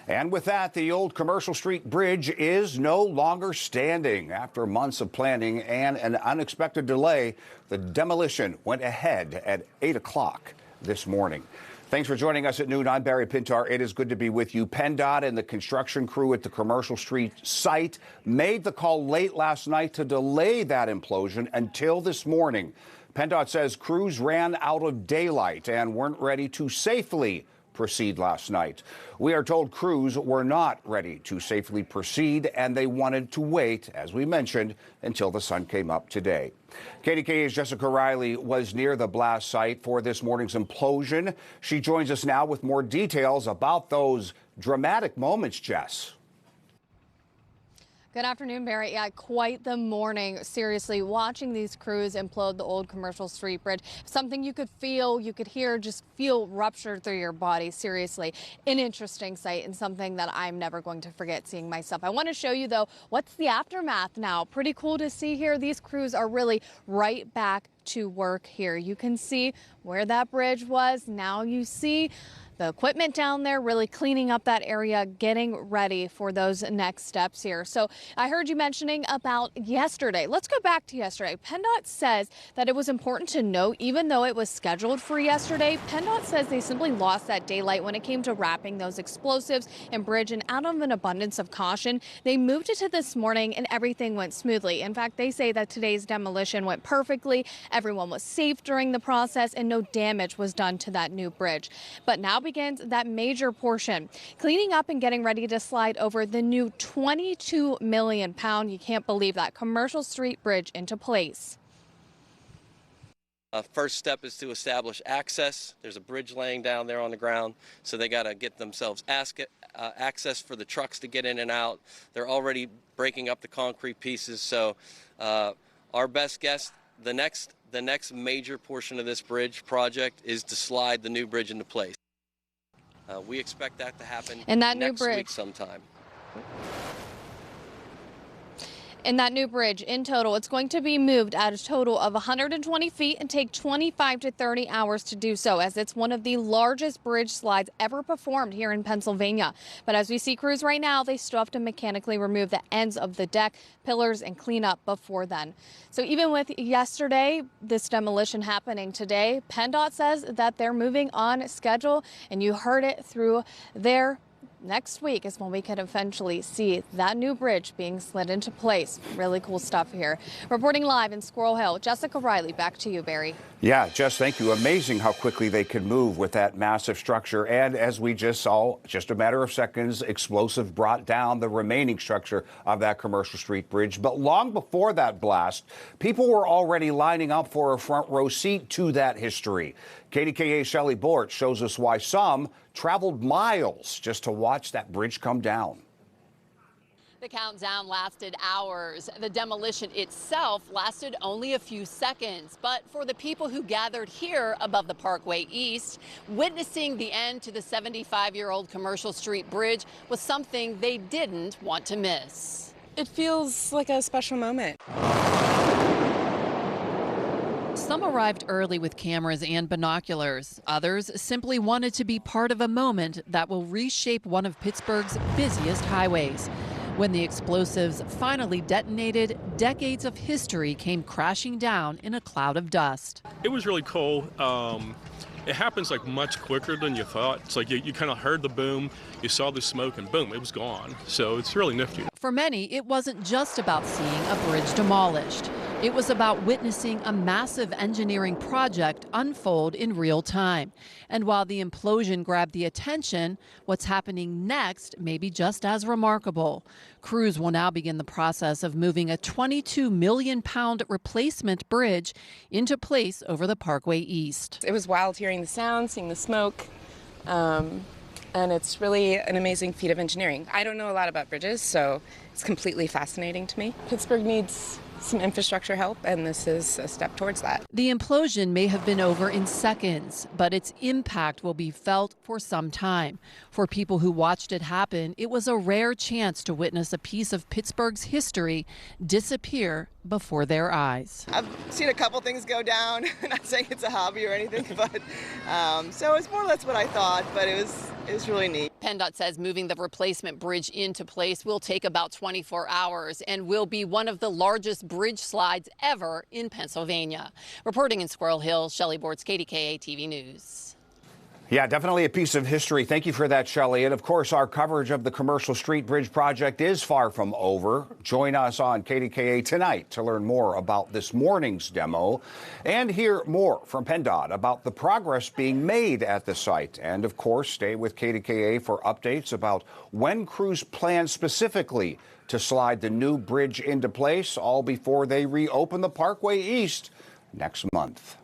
And with that, the old Commercial Street Bridge is no longer standing. After months of planning and an unexpected delay, the demolition went ahead at 8 o'clock this morning. Thanks for joining us at noon. I'm Barry Pintar. It is good to be with you. PennDOT and the construction crew at the Commercial Street site made the call late last night to delay that implosion until this morning. PennDOT says crews ran out of daylight and weren't ready to safely proceed last night. We are told crews were not ready to safely proceed, and they wanted to wait, as we mentioned, until the sun came up today. KDKA's Jessica Riley was near the blast site for this morning's implosion. She joins us now with more details about those dramatic moments, Jess. Good afternoon, Barry. Yeah, quite the morning. Seriously, watching these crews implode the old Commercial Street Bridge, something you could feel, you could hear, just feel ruptured through your body. Seriously, an interesting sight and something that I'm never going to forget seeing myself. I want to show you, though, what's the aftermath now. Pretty cool to see here. These crews are really right back to work here. You can see where that bridge was. Now you see the equipment down there really cleaning up that area, getting ready for those next steps here. So I heard you mentioning about yesterday. Let's go back to yesterday. PennDOT says that it was important to note, even though it was scheduled for yesterday, PennDOT says they simply lost that daylight when it came to wrapping those explosives and bridge, and out of an abundance of caution, they moved it to this morning and everything went smoothly. In fact, they say that today's demolition went perfectly. Everyone was safe during the process and no damage was done to that new bridge. But now begins that major portion, cleaning up and getting ready to slide over the new 22 million pound, you can't believe that, Commercial Street Bridge into place. First step is to establish access. There's a bridge laying down there on the ground, so they got to get themselves access for the trucks to get in and out. They're already breaking up the concrete pieces, so our best guess, the next major portion of this bridge project is to slide the new bridge into place. We expect that to happen next week sometime. And that new bridge, in total, it's going to be moved at a total of 120 feet and take 25 to 30 hours to do so, as it's one of the largest bridge slides ever performed here in Pennsylvania. But as we see crews right now, they still have to mechanically remove the ends of the deck, pillars, and clean up before then. So even with yesterday, this demolition happening today, PennDOT says that they're moving on schedule, and you heard it through their next week is when we could eventually see that new bridge being slid into place. Really cool stuff here. Reporting live in Squirrel Hill, Jessica Riley, back to you, Barry. Yeah, Jess, thank you. Amazing how quickly they can move with that massive structure. And as we just saw, just a matter of seconds, explosive brought down the remaining structure of that Commercial Street Bridge. But long before that blast, people were already lining up for a front row seat to that history. KDKA's Shelley Bort shows us why some traveled miles just to watch that bridge come down. The countdown lasted hours. The demolition itself lasted only a few seconds. But for the people who gathered here above the Parkway East, witnessing the end to the 75-year-old Commercial Street Bridge was something they didn't want to miss. It feels like a special moment. Some arrived early with cameras and binoculars. Others simply wanted to be part of a moment that will reshape one of Pittsburgh's busiest highways. When the explosives finally detonated, decades of history came crashing down in a cloud of dust. It was really cool. It happens like much quicker than you thought. It's like you kind of heard the boom, you saw the smoke, and boom, it was gone. So it's really nifty. For many, it wasn't just about seeing a bridge demolished. It was about witnessing a massive engineering project unfold in real time. And while the implosion grabbed the attention, what's happening next may be just as remarkable. Crews will now begin the process of moving a 22 million pound replacement bridge into place over the Parkway East. It was wild hearing the sound, seeing the smoke, and it's really an amazing feat of engineering. I don't know a lot about bridges, so it's completely fascinating to me. Pittsburgh needs some infrastructure help, and this is a step towards that. The implosion may have been over in seconds, but its impact will be felt for some time. For people who watched it happen, it was a rare chance to witness a piece of Pittsburgh's history disappear before their eyes. I've seen a couple things go down. Not saying it's a hobby or anything, but so it's more or less what I thought, but it was really neat. PennDOT says moving the replacement bridge into place will take about 24 hours and will be one of the largest bridge slides ever in Pennsylvania. Reporting in Squirrel Hill, Shelley Bortz, KDKA-TV News. Yeah, definitely a piece of history. Thank you for that, Shelley. And of course, our coverage of the Commercial Street Bridge project is far from over. Join us on KDKA tonight to learn more about this morning's demo and hear more from PennDOT about the progress being made at the site. And of course, stay with KDKA for updates about when crews plan specifically to slide the new bridge into place, all before they reopen the Parkway East next month.